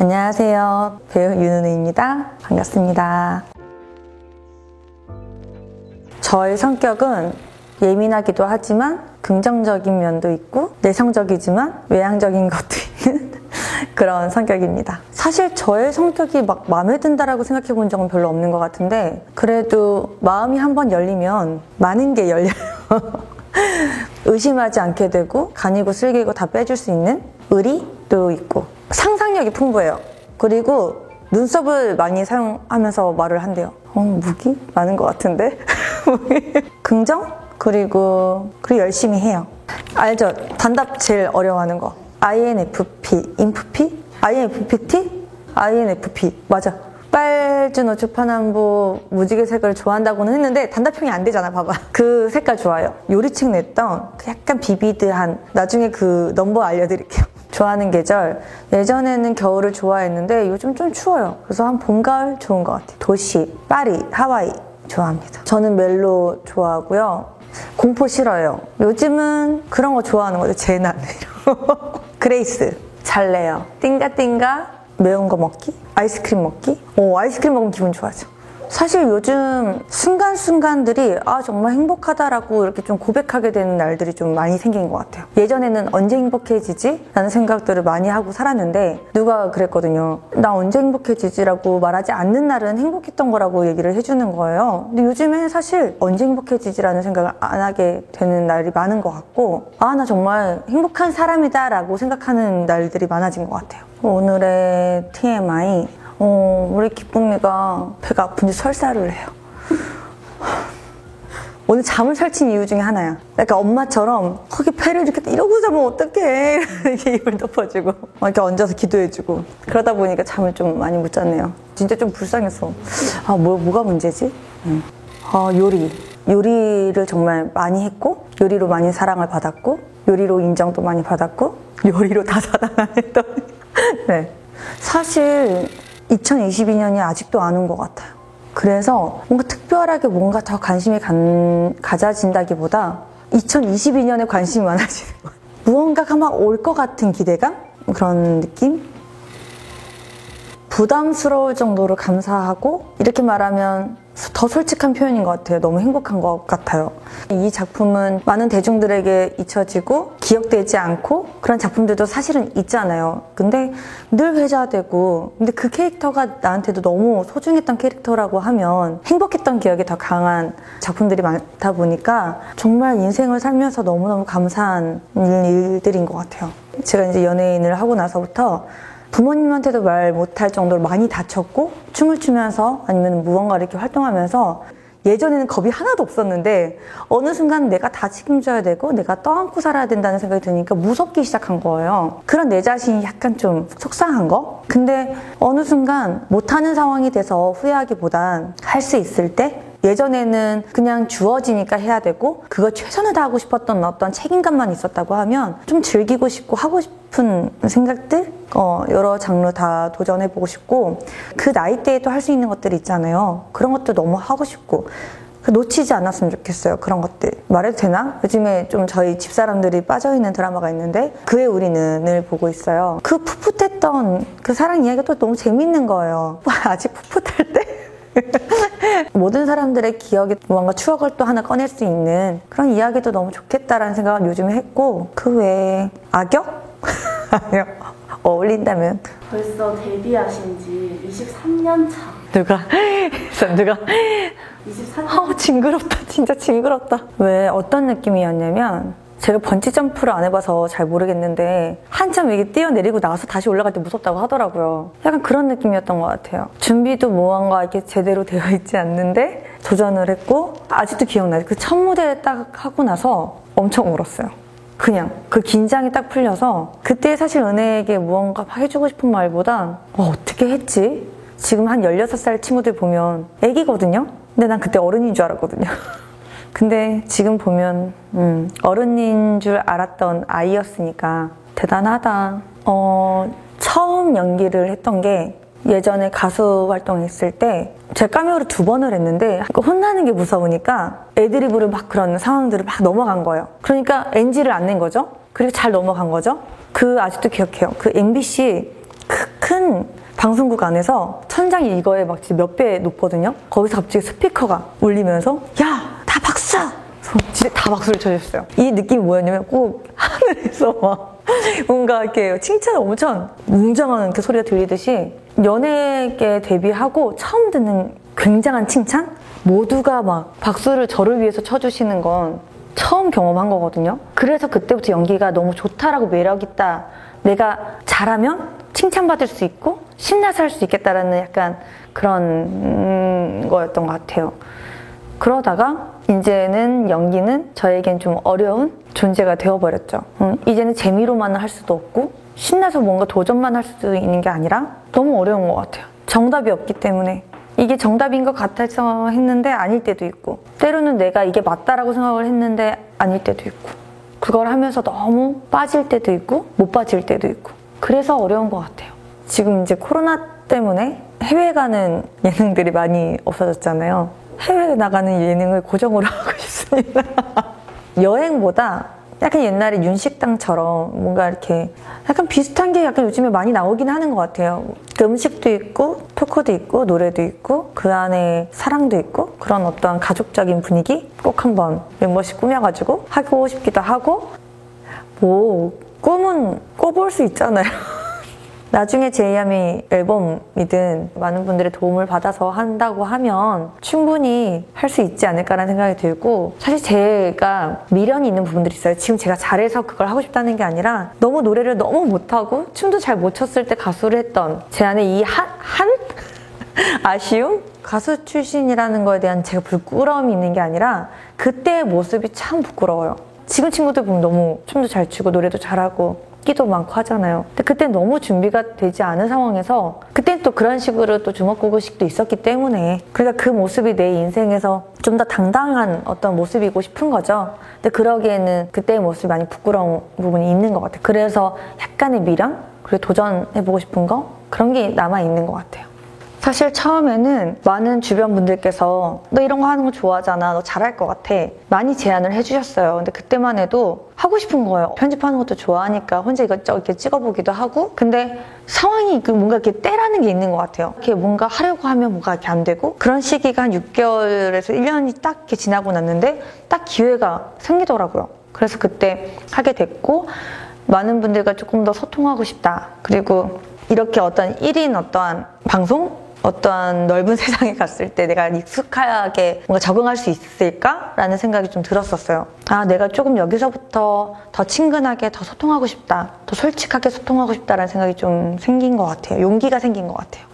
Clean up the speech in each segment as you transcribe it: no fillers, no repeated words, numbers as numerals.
안녕하세요. 배우 윤은혜입니다. 반갑습니다. 저의 성격은 예민하기도 하지만 긍정적인 면도 있고 내성적이지만 외향적인 것도 있는 그런 성격입니다. 사실 저의 성격이 막 마음에 든다라고 생각해 본 적은 별로 없는 것 같은데 그래도 마음이 한번 열리면 많은 게 열려요. 의심하지 않게 되고 간이고 슬기고 다 빼줄 수 있는 의리도 있고 상상력이 풍부해요. 그리고 눈썹을 많이 사용하면서 말을 한대요. 무기? 많은 것 같은데? 긍정? 그리고 열심히 해요. 알죠? 단답 제일 어려워하는 거. INFP, INFP? INFPT? INFP. 맞아. 빨주노 주파남보 무지개색을 좋아한다고는 했는데 단답형이 안 되잖아. 봐봐. 그 색깔 좋아요. 요리책 냈던 그 약간 비비드한, 나중에 그 넘버 알려드릴게요. 좋아하는 계절, 예전에는 겨울을 좋아했는데 요즘 좀 추워요. 그래서 한 봄, 가을 좋은 것 같아요. 도시, 파리, 하와이 좋아합니다. 저는 멜로 좋아하고요. 공포 싫어요. 요즘은 그런 거 좋아하는 거죠. 재난. 그레이스, 잘래요. 띵가띵가, 매운 거 먹기, 아이스크림 먹기. 아이스크림 먹으면 기분 좋아져. 사실 요즘 순간순간들이 정말 행복하다라고 이렇게 좀 고백하게 되는 날들이 좀 많이 생긴 것 같아요. 예전에는 언제 행복해지지? 라는 생각들을 많이 하고 살았는데 누가 그랬거든요. 나 언제 행복해지지? 라고 말하지 않는 날은 행복했던 거라고 얘기를 해주는 거예요. 근데 요즘에 사실 언제 행복해지지? 라는 생각을 안 하게 되는 날이 많은 것 같고 나 정말 행복한 사람이다 라고 생각하는 날들이 많아진 것 같아요. 오늘의 TMI, 우리 기쁨이가 배가 아픈지 설사를 해요. 오늘 잠을 설친 이유 중에 하나야. 약간 엄마처럼 거기 배를 이렇게 이러고 자면 어떡해 이렇게 입을 덮어주고 이렇게 얹어서 기도해주고 그러다 보니까 잠을 좀 많이 못 잤네요. 진짜 좀 불쌍했어. 뭐가 문제지? 요리를 정말 많이 했고 요리로 많이 사랑을 받았고 요리로 인정도 많이 받았고 요리로 다 사랑했던 네. 사실 2022년이 아직도 안 온 것 같아요. 그래서 뭔가 특별하게 뭔가 더 관심이 가져진다기보다 2022년에 관심이 많아지는 것 같아요. 무언가가 막 올 것 같은 기대감? 그런 느낌? 부담스러울 정도로 감사하고 이렇게 말하면 더 솔직한 표현인 것 같아요. 너무 행복한 것 같아요. 이 작품은 많은 대중들에게 잊혀지고 기억되지 않고 그런 작품들도 사실은 있잖아요. 근데 늘 회자되고 근데 그 캐릭터가 나한테도 너무 소중했던 캐릭터라고 하면 행복했던 기억이 더 강한 작품들이 많다 보니까 정말 인생을 살면서 너무너무 감사한 일들인 것 같아요. 제가 이제 연예인을 하고 나서부터 부모님한테도 말 못할 정도로 많이 다쳤고 춤을 추면서 아니면 무언가 이렇게 활동하면서 예전에는 겁이 하나도 없었는데 어느 순간 내가 다 책임져야 되고 내가 떠안고 살아야 된다는 생각이 드니까 무섭기 시작한 거예요. 그런 내 자신이 약간 좀 속상한 거? 근데 어느 순간 못하는 상황이 돼서 후회하기보단 할 수 있을 때 예전에는 그냥 주어지니까 해야 되고 그거 최선을 다하고 싶었던 어떤 책임감만 있었다고 하면 좀 즐기고 싶고 하고 싶은 생각들 여러 장르 다 도전해보고 싶고 그 나이대에도 할 수 있는 것들이 있잖아요. 그런 것도 너무 하고 싶고 놓치지 않았으면 좋겠어요. 그런 것들 말해도 되나? 요즘에 좀 저희 집사람들이 빠져있는 드라마가 있는데 그의 우리는을 보고 있어요. 그 풋풋했던 그 사랑 이야기가 또 너무 재밌는 거예요. 아직 풋풋할 때? 모든 사람들의 기억에 무언가 추억을 또 하나 꺼낼 수 있는 그런 이야기도 너무 좋겠다라는 생각을 요즘에 했고 그 외에 악역? 아니요. 어울린다면 벌써 데뷔하신 지 23년 차. 누가? 23년? 징그럽다. 진짜 징그럽다. 왜 어떤 느낌이었냐면 제가 번지점프를 안 해봐서 잘 모르겠는데 한참 이게 뛰어내리고 나서 다시 올라갈 때 무섭다고 하더라고요. 약간 그런 느낌이었던 것 같아요. 준비도 무언가 이렇게 제대로 되어 있지 않는데 도전을 했고 아직도 기억나요. 그 첫 무대 딱 하고 나서 엄청 울었어요. 그냥 그 긴장이 딱 풀려서 그때 사실 은혜에게 무언가 해주고 싶은 말보다 어떻게 했지? 지금 한 16살 친구들 보면 애기거든요? 근데 난 그때 어른인 줄 알았거든요. 근데 지금 보면 어른인 줄 알았던 아이였으니까 대단하다. 처음 연기를 했던 게 예전에 가수 활동했을 때 제가 카메오를 2번을 했는데 혼나는 게 무서우니까 애드리브를 막 그런 상황들을 막 넘어간 거예요. 그러니까 NG를 안 낸 거죠. 그리고 잘 넘어간 거죠. 아직도 기억해요. 그 MBC 큰 방송국 안에서 천장이 이거에 막 몇 배 높거든요. 거기서 갑자기 스피커가 울리면서 야, 다 박수! 집에 다 박수를 쳐줬어요. 이 느낌이 뭐였냐면 꼭 하늘에서 막 뭔가 이렇게 칭찬을 엄청 웅장한 그 소리가 들리듯이 연예계 데뷔하고 처음 듣는 굉장한 칭찬? 모두가 막 박수를 저를 위해서 쳐주시는 건 처음 경험한 거거든요. 그래서 그때부터 연기가 너무 좋다라고 매력있다. 내가 잘하면 칭찬받을 수 있고 신나서 할 수 있겠다라는 약간 그런 거였던 것 같아요. 그러다가 이제는 연기는 저에겐 좀 어려운 존재가 되어버렸죠. 이제는 재미로만 할 수도 없고 신나서 뭔가 도전만 할 수도 있는 게 아니라 너무 어려운 것 같아요. 정답이 없기 때문에. 이게 정답인 것 같아서 했는데 아닐 때도 있고, 때로는 내가 이게 맞다라고 생각을 했는데 아닐 때도 있고, 그걸 하면서 너무 빠질 때도 있고 못 빠질 때도 있고, 그래서 어려운 것 같아요. 지금 이제 코로나 때문에 해외 가는 예능들이 많이 없어졌잖아요. 해외에 나가는 예능을 고정으로 하고 싶습니다. 여행보다 약간 옛날에 윤식당처럼 뭔가 이렇게 약간 비슷한 게 약간 요즘에 많이 나오긴 하는 것 같아요. 음식도 있고 토크도 있고 노래도 있고 그 안에 사랑도 있고 그런 어떤 가족적인 분위기 꼭 한번 멤버십 꾸며가지고 하고 싶기도 하고, 뭐 꿈은 꿔볼 수 있잖아요. 나중에 제이야미 앨범이든 많은 분들의 도움을 받아서 한다고 하면 충분히 할 수 있지 않을까라는 생각이 들고, 사실 제가 미련이 있는 부분들이 있어요. 지금 제가 잘해서 그걸 하고 싶다는 게 아니라 너무 노래를 너무 못하고 춤도 잘 못 췄을 때 가수를 했던 제 안에 이 한 아쉬움? 가수 출신이라는 거에 대한 제가 부끄러움이 있는 게 아니라 그때의 모습이 참 부끄러워요. 지금 친구들 보면 너무 춤도 잘 추고 노래도 잘하고 끼도 많고 하잖아요. 근데 그때 너무 준비가 되지 않은 상황에서 그때 또 그런 식으로 또 주먹구구식도 있었기 때문에, 그러니까 그 모습이 내 인생에서 좀 더 당당한 어떤 모습이고 싶은 거죠. 근데 그러기에는 그때의 모습이 많이 부끄러운 부분이 있는 것 같아요. 그래서 약간의 미련? 그리고 도전해보고 싶은 거? 그런 게 남아있는 것 같아요. 사실 처음에는 많은 주변 분들께서 너 이런 거 하는 거 좋아하잖아, 너 잘할 것 같아, 많이 제안을 해주셨어요. 근데 그때만 해도 하고 싶은 거예요. 편집하는 것도 좋아하니까 혼자 이것저것 이렇게 찍어보기도 하고, 근데 상황이 뭔가 이렇게 때라는 게 있는 것 같아요. 이렇게 뭔가 하려고 하면 뭔가 이렇게 안 되고, 그런 시기가 한 6개월에서 1년이 딱 이렇게 지나고 났는데 딱 기회가 생기더라고요. 그래서 그때 하게 됐고, 많은 분들과 조금 더 소통하고 싶다. 그리고 이렇게 어떤 1인 어떠한 방송? 어떠한 넓은 세상에 갔을 때 내가 익숙하게 뭔가 적응할 수 있을까라는 생각이 좀 들었었어요. 아, 내가 조금 여기서부터 더 친근하게 더 소통하고 싶다, 더 솔직하게 소통하고 싶다라는 생각이 좀 생긴 것 같아요. 용기가 생긴 것 같아요.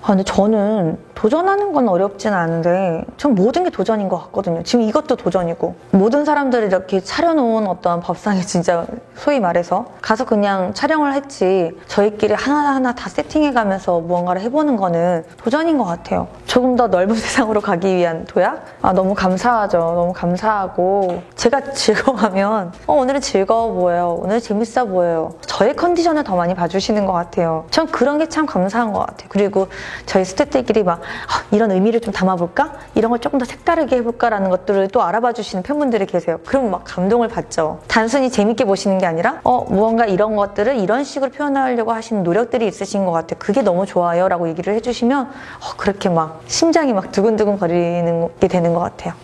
근데 저는 도전하는 건 어렵진 않은데 전 모든 게 도전인 것 같거든요. 지금 이것도 도전이고, 모든 사람들이 이렇게 차려놓은 어떤 밥상에 진짜 소위 말해서 가서 그냥 촬영을 했지 저희끼리 하나하나 다 세팅해가면서 무언가를 해보는 거는 도전인 것 같아요. 조금 더 넓은 세상으로 가기 위한 도약? 너무 감사하죠. 너무 감사하고, 제가 즐거워하면 오늘은 즐거워 보여요, 오늘 재밌어 보여요, 저의 컨디션을 더 많이 봐주시는 것 같아요. 전 그런 게 참 감사한 것 같아요. 그리고 저희 스태프들끼리 막 이런 의미를 좀 담아볼까? 이런 걸 조금 더 색다르게 해볼까라는 것들을 또 알아봐 주시는 팬분들이 계세요. 그럼 막 감동을 받죠. 단순히 재밌게 보시는 게 아니라 무언가 이런 것들을 이런 식으로 표현하려고 하시는 노력들이 있으신 것 같아요. 그게 너무 좋아요 라고 얘기를 해주시면 그렇게 막 심장이 막 두근두근 거리는 게 되는 것 같아요.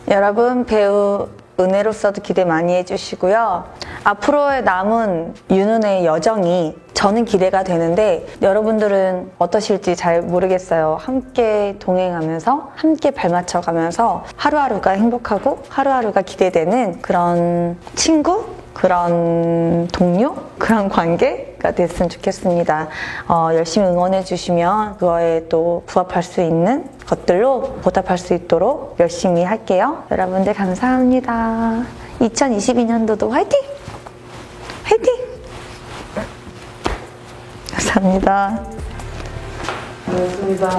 여러분, 배우 은혜로서도 기대 많이 해주시고요. 앞으로의 남은 윤은혜의 여정이 저는 기대가 되는데 여러분들은 어떠실지 잘 모르겠어요. 함께 동행하면서 함께 발맞춰가면서 하루하루가 행복하고 하루하루가 기대되는 그런 친구? 그런 동료? 그런 관계가 됐으면 좋겠습니다. 열심히 응원해 주시면 그거에 또 부합할 수 있는 것들로 보답할 수 있도록 열심히 할게요. 여러분들 감사합니다. 2022년도도 화이팅! 화이팅! 감사합니다. 고맙습니다.